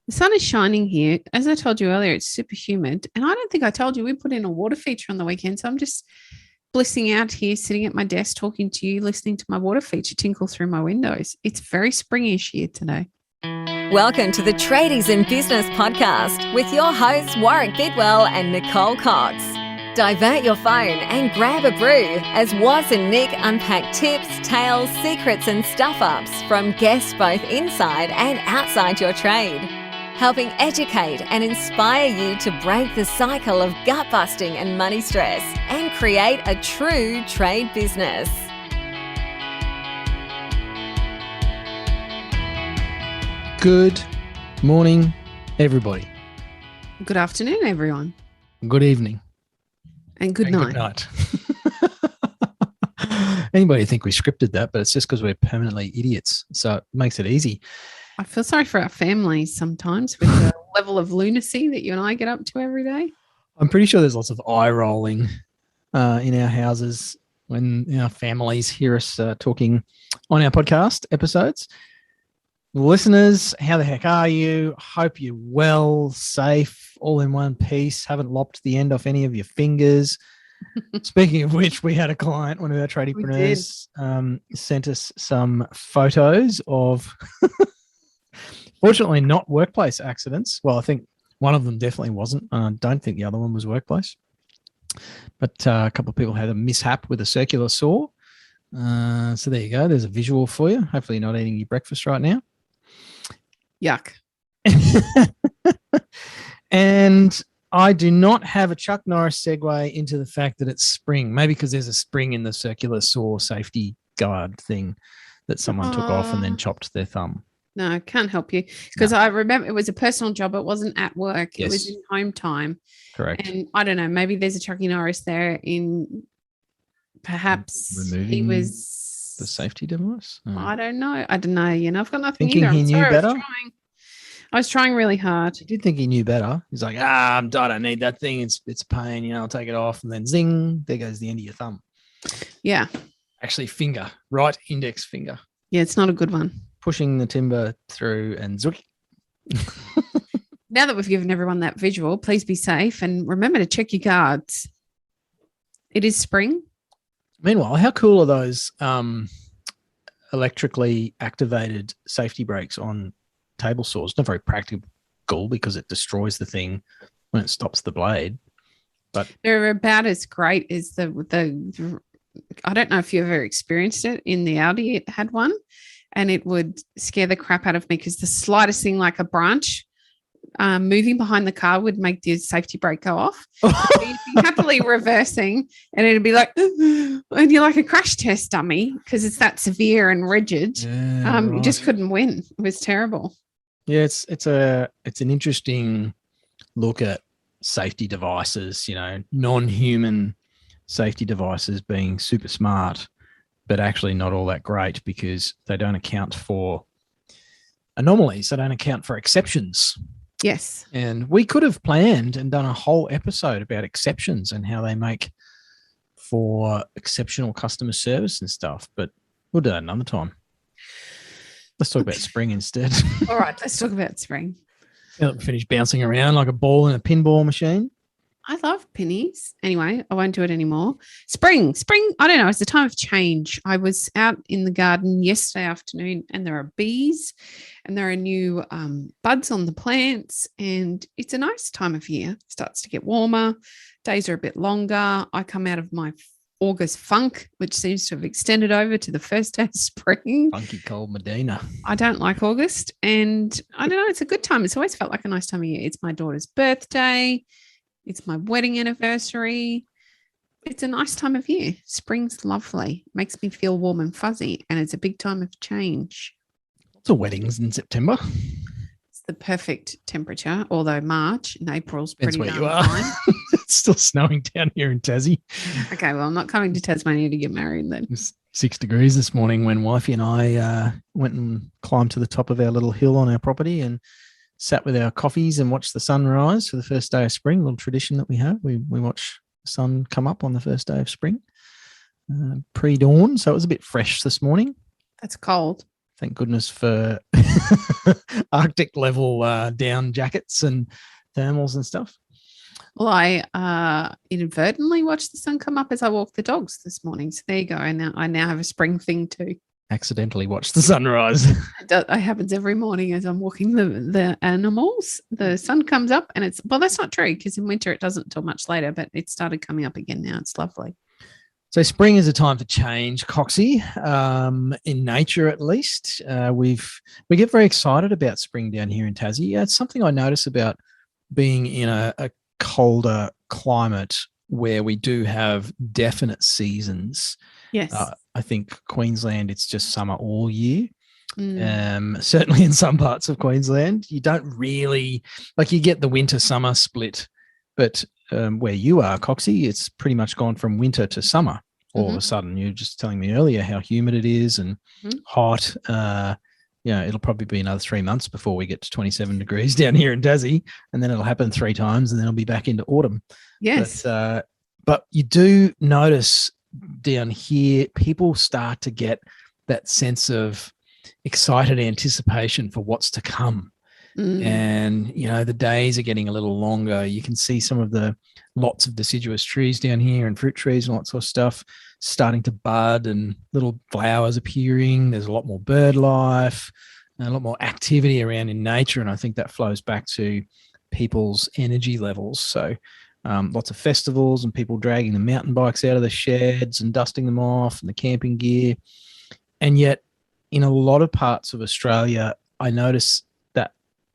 The sun is shining here. As I told you earlier, it's super humid. And I don't think I told you we put in a water feature on the weekend. So I'm just blissing out here, sitting at my desk, talking to you, listening to my water feature tinkle through my windows. It's very springish here today. Welcome to the Tradies in Business podcast with your hosts, Warwick Bidwell and Nicole Cox. Divert your phone and grab a brew as Waz and Nick unpack tips, tales, secrets and stuff-ups from guests both inside and outside your trade, helping educate and inspire you to break the cycle of gut-busting and money stress and create a true trade business. Good morning, everybody. Good afternoon, everyone. Good evening. And good night. Good night. Anybody think we scripted that, but it's just because we're permanently idiots. So it makes it easy. I feel sorry for our families sometimes with the level of lunacy that you and I get up to every day. I'm pretty sure there's lots of eye rolling in our houses when our families hear us talking on our podcast episodes. Listeners, how the heck are you? Hope you're well, safe, all in one piece. Haven't lopped the end off any of your fingers. Speaking of which, we had a client, one of our tradiepreneurs, sent us some photos of, fortunately, not workplace accidents. Well, I think one of them definitely wasn't. I don't think the other one was workplace. But a couple of people had a mishap with a circular saw. So there you go. There's a visual for you. Hopefully you're not eating your breakfast right now. Yuck. And I do not have a Chuck Norris segue into the fact that it's spring, maybe because there's a spring in the circular saw safety guard thing that someone took off and then chopped their thumb. No, I can't help you because I remember it was a personal job. It wasn't at work. Yes. It was in home time. Correct. And I don't know, maybe there's a Chucky Norris there in perhaps removing he was the safety device. Oh. I don't know. You know, I've got nothing Thinking either. he knew better. I was trying really hard. He did think he knew better. He's like, I don't need that thing. It's a pain. You know, I'll take it off. And then zing, there goes the end of your thumb. Yeah. Actually, finger, right index finger. Yeah, it's not a good one. Pushing the timber through and zook. Now that we've given everyone that visual, please be safe and remember to check your guards. It is spring. Meanwhile, how cool are those electrically activated safety brakes on table saws? Not very practical because it destroys the thing when it stops the blade. But they're about as great as the I don't know if you ever experienced it in the Audi. It had one and it would scare the crap out of me because the slightest thing like a branch moving behind the car would make the safety brake go off. So you'd be happily reversing and it'd be like, and you're like a crash test dummy because it's that severe and rigid. Yeah, right. You just couldn't win. It was terrible. Yeah, it's an interesting look at safety devices, you know, non-human safety devices being super smart, but actually not all that great because they don't account for anomalies. They don't account for exceptions. Yes. And we could have planned and done a whole episode about exceptions and how they make for exceptional customer service and stuff, but we'll do that another time. Let's talk about spring instead. All right, let's talk about spring. Finish bouncing around like a ball in a pinball machine. I love pennies. Anyway, I won't do it anymore. Spring, I don't know. It's a time of change. I was out in the garden yesterday afternoon and there are bees and there are new buds on the plants and it's a nice time of year. It starts to get warmer. Days are a bit longer. I come out of my August funk, which seems to have extended over to the first day of spring. Funky cold Medina. I don't like August and I don't know. It's a good time. It's always felt like a nice time of year. It's my daughter's birthday. It's my wedding anniversary. It's a nice time of year. Spring's lovely. Makes me feel warm and fuzzy, and it's a big time of change. Lots of weddings in September. It's the perfect temperature, although March and April's pretty Depends darn where you are. fine. It's still snowing down here in Tassie. Okay, well, I'm not coming to Tasmania to get married then. It's 6 degrees this morning when wifey and I went and climbed to the top of our little hill on our property and sat with our coffees and watched the sun rise for the first day of spring, a little tradition that we have. We watch the sun come up on the first day of spring, pre-dawn. So it was a bit fresh this morning. That's cold. Thank goodness for Arctic level down jackets and thermals and stuff. Well, I inadvertently watched the sun come up as I walked the dogs this morning. So there you go. And now I have a spring thing too. Accidentally watched the sunrise. It happens every morning as I'm walking the animals. The sun comes up and that's not true because in winter it doesn't until much later, but it started coming up again now. It's lovely. So spring is a time for change, Coxie, in nature at least. We get very excited about spring down here in Tassie. It's something I notice about being in a colder climate where we do have definite seasons. Yes. I think Queensland, it's just summer all year. Certainly in some parts of Queensland, you don't really, like you get the winter-summer split, but where you are, Coxie, it's pretty much gone from winter to summer all of a sudden. You were just telling me earlier how humid it is and hot. It'll probably be another 3 months before we get to 27 degrees down here in Tassie, and then it'll happen 3 times, and then it'll be back into autumn. Yes. But you do notice down here, people start to get that sense of excited anticipation for what's to come. And, the days are getting a little longer. You can see some of the lots of deciduous trees down here and fruit trees and all that sort of stuff starting to bud and little flowers appearing. There's a lot more bird life and a lot more activity around in nature. And I think that flows back to people's energy levels. So lots of festivals and people dragging the mountain bikes out of the sheds and dusting them off and the camping gear. And yet in a lot of parts of Australia, I noticed that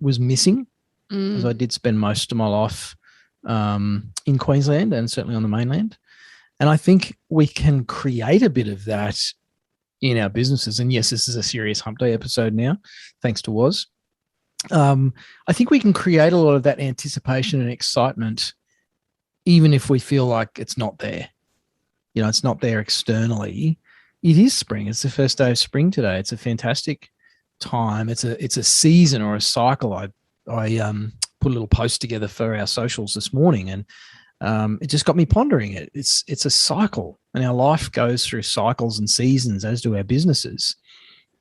was missing because I did spend most of my life in Queensland and certainly on the mainland. And I think we can create a bit of that in our businesses. And yes, this is a serious hump day episode now, thanks to Woz. I think we can create a lot of that anticipation and excitement, even if we feel like it's not there. It's not there externally. It is spring. It's the first day of spring today. It's a fantastic time. It's a season or a cycle. I put a little post together for our socials this morning, and it just got me pondering it. It's a cycle, and our life goes through cycles and seasons, as do our businesses.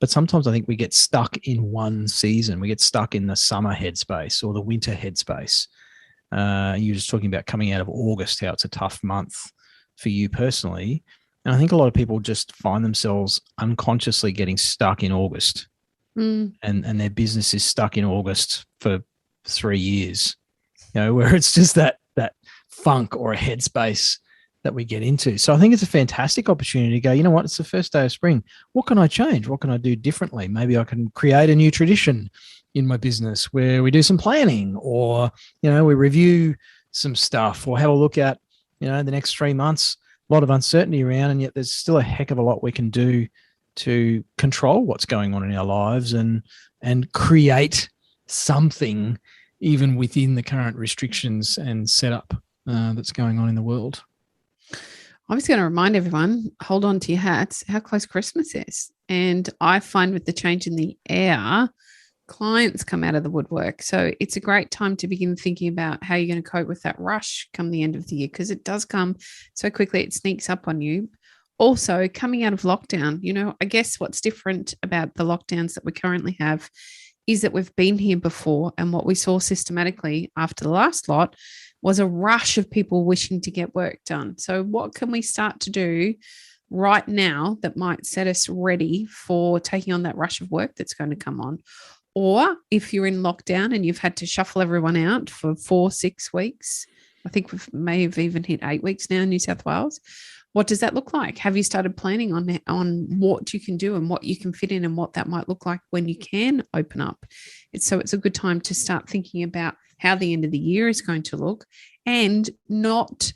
But sometimes I think we get stuck in one season. We get stuck in the summer headspace or the winter headspace. You're just talking about coming out of August, how it's a tough month for you personally. And I think a lot of people just find themselves unconsciously getting stuck in August. And their business is stuck in August for 3 years, where it's just that funk or a headspace that we get into. So I think it's a fantastic opportunity to go, you know what, it's the first day of spring. What can I change? What can I do differently? Maybe I can create a new tradition in my business where we do some planning, or, we review some stuff, or have a look at, the next 3 months. A lot of uncertainty around, and yet there's still a heck of a lot we can do to control what's going on in our lives and create something even within the current restrictions and setup that's going on in the world. I was going to remind everyone, hold on to your hats, how close Christmas is. And I find with the change in the air, clients come out of the woodwork. So it's a great time to begin thinking about how you're going to cope with that rush come the end of the year, because it does come so quickly, it sneaks up on you. Also, coming out of lockdown, I guess what's different about the lockdowns that we currently have is that we've been here before, and what we saw systematically after the last lot was a rush of people wishing to get work done. So what can we start to do right now that might set us ready for taking on that rush of work that's going to come on? Or if you're in lockdown and you've had to shuffle everyone out for 4-6 weeks, I think we may have even hit 8 weeks now in New South Wales. What does that look like? Have you started planning on what you can do and what you can fit in and what that might look like when you can open up? It's a good time to start thinking about how the end of the year is going to look, and not,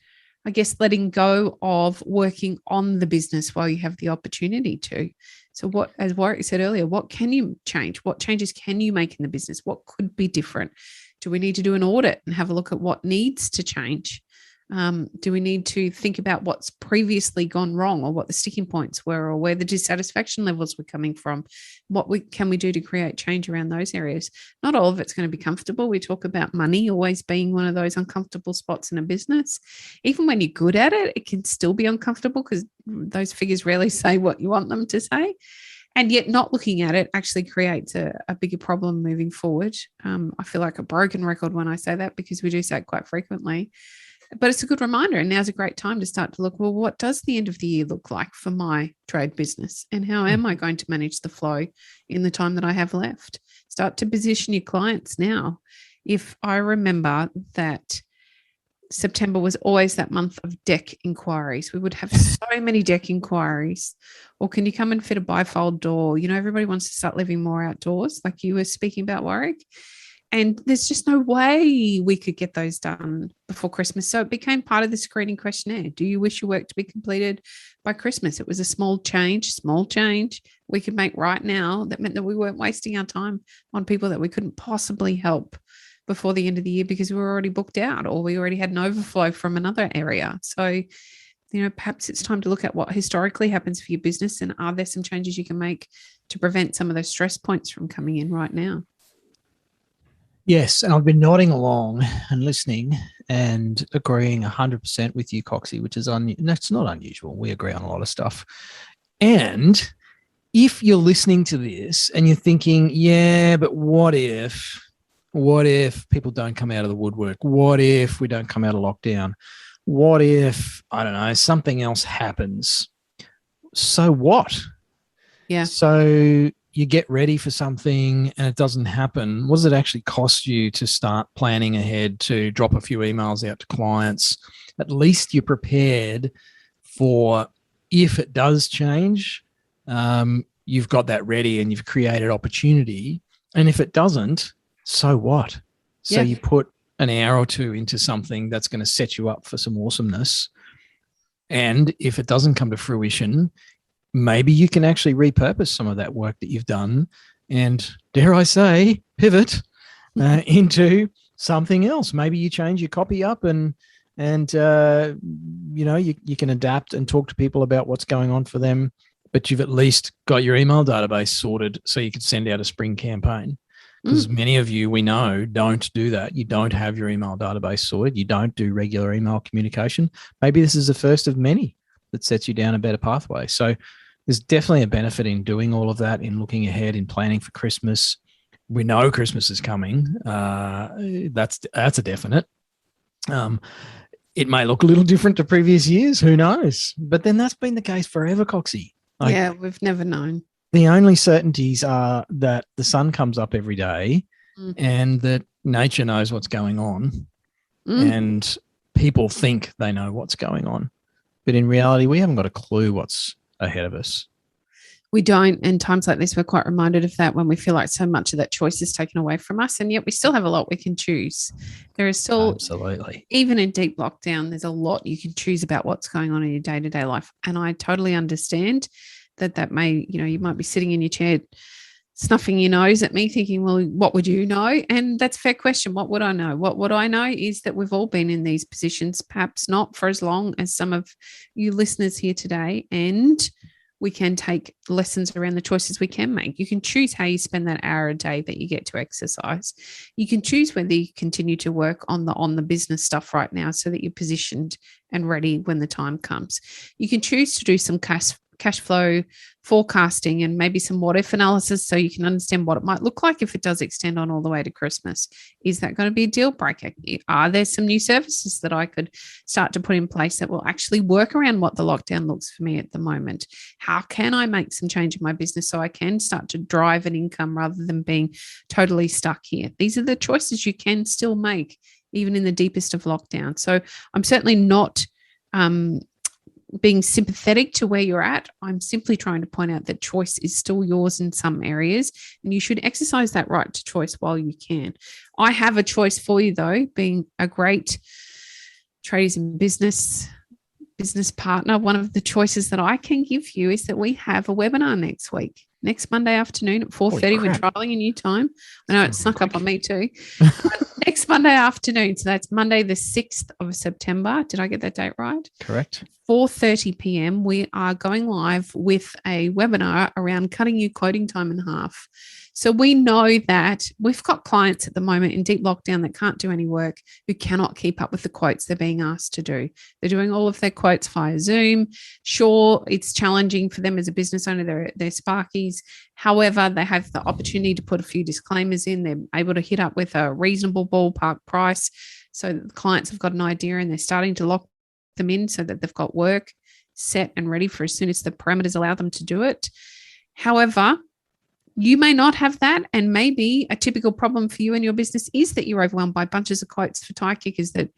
I guess, letting go of working on the business while you have the opportunity to. So what, as Warwick said earlier, what can you change? What changes can you make in the business? What could be different? Do we need to do an audit and have a look at what needs to change? Do we need to think about what's previously gone wrong, or what the sticking points were, or where the dissatisfaction levels were coming from? What can we do to create change around those areas? Not all of it's going to be comfortable. We talk about money always being one of those uncomfortable spots in a business. Even when you're good at it, it can still be uncomfortable because those figures rarely say what you want them to say. And yet not looking at it actually creates a bigger problem moving forward. I feel like a broken record when I say that, because we do say it quite frequently. But it's a good reminder. And now's a great time to start to look, well, what does the end of the year look like for my trade business? And how am I going to manage the flow in the time that I have left? Start to position your clients now. If I remember that September was always that month of deck inquiries. We would have so many deck inquiries. Or can you come and fit a bifold door? You know, everybody wants to start living more outdoors, like you were speaking about, Warwick. And there's just no way we could get those done before Christmas. So it became part of the screening questionnaire. Do you wish your work to be completed by Christmas? It was a small change we could make right now that meant that we weren't wasting our time on people that we couldn't possibly help before the end of the year because we were already booked out or we already had an overflow from another area. So, you know, perhaps it's time to look at what historically happens for your business and are there some changes you can make to prevent some of those stress points from coming in right now? Yes, and I've been nodding along and listening and agreeing 100% with you, Coxie, which is that's not unusual. We agree on a lot of stuff. And if you're listening to this and you're thinking, yeah, but what if people don't come out of the woodwork? What if we don't come out of lockdown? What if, I don't know, something else happens? So what? Yeah. So you get ready for something and it doesn't happen. What does it actually cost you to start planning ahead, to drop a few emails out to clients? At least you're prepared for if it does change, you've got that ready and you've created opportunity. And if it doesn't, so what? So you put an hour or two into something that's going to set you up for some awesomeness. And if it doesn't come to fruition, maybe you can actually repurpose some of that work that you've done and, dare I say, pivot into something else. Maybe you change your copy up and you know, you can adapt and talk to people about what's going on for them, but you've at least got your email database sorted so you can send out a spring campaign. Because many of you, we know, don't do that. You don't have your email database sorted. You don't do regular email communication. Maybe this is the first of many that sets you down a better pathway. So there's definitely a benefit in doing all of that, in looking ahead, in planning for Christmas. We know Christmas is coming. That's a definite. It may look a little different to previous years. Who knows? But then that's been the case forever, Coxie. Yeah, we've never known. The only certainties are that the sun comes up every day and that nature knows what's going on and people think they know what's going on. But in reality, we haven't got a clue what's ahead of us. We don't. And times like this, we're quite reminded of that when we feel like so much of that choice is taken away from us. And yet we still have a lot we can choose. There is still, absolutely, even in deep lockdown, there's a lot you can choose about what's going on in your day-to-day life. And I totally understand that may, you know, you might be sitting in your chair snuffing your nose at me thinking, well, what would you know? And that's a fair question. What would I know? What I know is that we've all been in these positions, perhaps not for as long as some of you listeners here today. And we can take lessons around the choices we can make. You can choose how you spend that hour a day that you get to exercise. You can choose whether you continue to work on the business stuff right now so that you're positioned and ready when the time comes. You can choose to do some cash flow forecasting and maybe some what if analysis so you can understand what it might look like if it does extend on all the way to Christmas. Is that going to be a deal breaker? Are there some new services that I could start to put in place that will actually work around what the lockdown looks for me at the moment? How can I make some change in my business so I can start to drive an income rather than being totally stuck here? These are the choices you can still make even in the deepest of lockdown. So I'm certainly not being sympathetic to where you're at. I'm simply trying to point out that choice is still yours in some areas, and you should exercise that right to choice while you can. I have a choice for you, though, being a great tradies and business partner. One of the choices that I can give you is that we have a webinar next week. Next Monday afternoon at 4:30. We're trialing a new time. I know it snuck up on me too. Next Monday afternoon. So that's Monday, the 6th of September. Did I get that date right? Correct. 4:30 p.m. We are going live with a webinar around cutting your quoting time in half. So we know that we've got clients at the moment in deep lockdown that can't do any work, who cannot keep up with the quotes they're being asked to do. They're doing all of their quotes via Zoom. Sure, it's challenging for them as a business owner. They're Sparkies. However, they have the opportunity to put a few disclaimers in. They're able to hit up with a reasonable ballpark price so that the clients have got an idea, and they're starting to lock them in so that they've got work set and ready for as soon as the parameters allow them to do it. However, you may not have that, and maybe a typical problem for you and your business is that you're overwhelmed by bunches of quotes for tie kickers that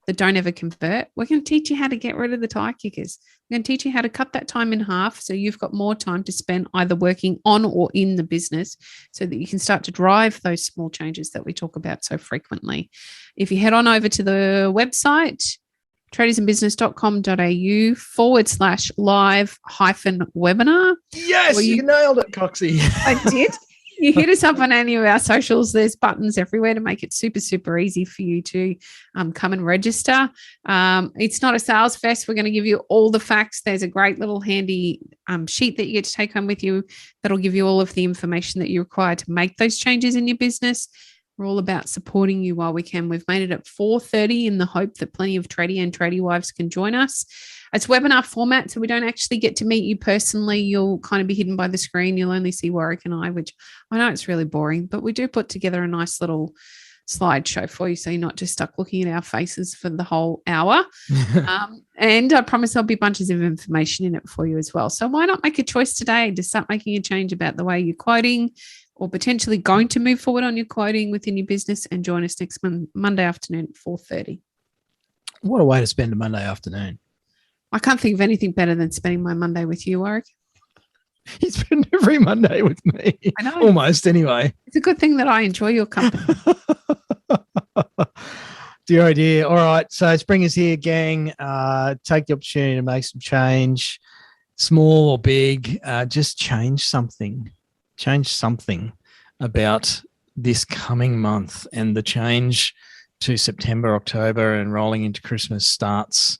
don't ever convert. We're going to teach you how to get rid of the tie kickers. We're going to teach you how to cut that time in half so you've got more time to spend either working on or in the business, so that you can start to drive those small changes that we talk about so frequently. If you head on over to the website, tradiesinbusiness.com.au/live-webinar. Yes, you nailed it, Coxie. I did. You hit us up on any of our socials. There's buttons everywhere to make it super, super easy for you to come and register. It's not a sales fest. We're going to give you all the facts. There's a great little handy sheet that you get to take home with you that'll give you all of the information that you require to make those changes in your business. We're all about supporting you while we can. We've made it at 4:30 in the hope that plenty of tradie and tradie wives can join us. It's webinar format, so we don't actually get to meet you personally. You'll kind of be hidden by the screen. You'll only see Warwick and I, which I know it's really boring, but we do put together a nice little slideshow for you, so you're not just stuck looking at our faces for the whole hour. And I promise there'll be bunches of information in it for you as well. So why not make a choice today to start making a change about the way you're quoting, or potentially going to move forward on your quoting within your business, and join us next Monday afternoon at 4:30. What a way to spend a Monday afternoon. I can't think of anything better than spending my Monday with you, Warwick. You spend every Monday with me. I know. Almost, anyway. It's a good thing that I enjoy your company. Dear idea. All right. So spring is here, gang. Take the opportunity to make some change, small or big. Just change something. Change something about this coming month, and the change to September, October, and rolling into Christmas starts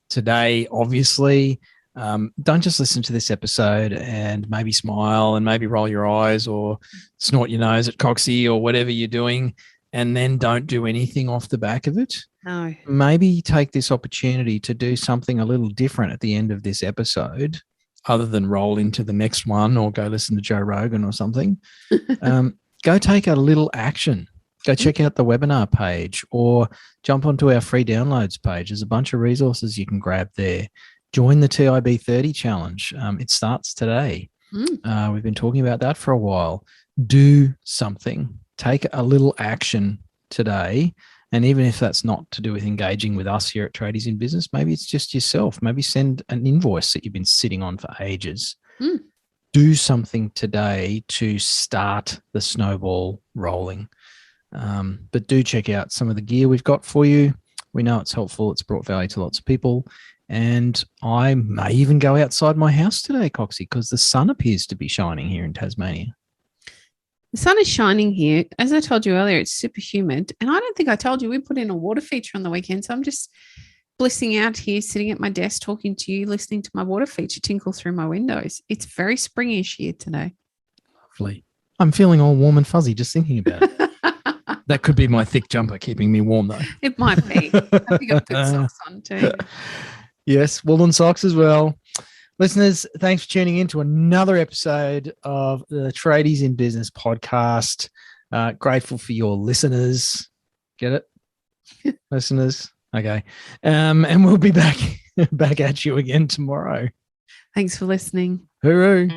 today. Obviously, don't just listen to this episode and maybe smile and maybe roll your eyes or snort your nose at Coxie or whatever you're doing, and then don't do anything off the back of it. No. Maybe take this opportunity to do something a little different at the end of this episode, other than roll into the next one or go listen to Joe Rogan or something. Go take a little action. Go check out the webinar page, or jump onto our free downloads page. There's a bunch of resources you can grab there. Join the TIB30 challenge. It starts today. We've been talking about that for a while. Do something. Take a little action today. And even if that's not to do with engaging with us here at Tradies in Business, maybe it's just yourself. Maybe send an invoice that you've been sitting on for ages. Do something today to start the snowball rolling. But do check out some of the gear we've got for you. We know it's helpful. It's brought value to lots of people. And I may even go outside my house today, Coxie, because the sun appears to be shining here in Tasmania. The sun is shining here. As I told you earlier, it's super humid. And I don't think I told you we put in a water feature on the weekend. So I'm just blissing out here, sitting at my desk, talking to you, listening to my water feature tinkle through my windows. It's very springish here today. Lovely. I'm feeling all warm and fuzzy just thinking about it. That could be my thick jumper keeping me warm, though. It might be. I think I've put socks on too. Yes, woolen socks as well. Listeners, thanks for tuning in to another episode of the Tradies in Business podcast. Grateful for your listeners. Get it? Listeners? Okay. And we'll be back at you again tomorrow. Thanks for listening. Hooroo.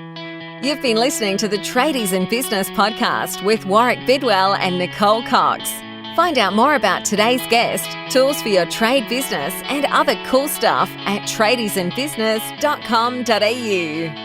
You've been listening to the Tradies in Business podcast with Warwick Bidwell and Nicole Cox. Find out more about today's guest, tools for your trade business, and other cool stuff at tradiesinbusiness.com.au.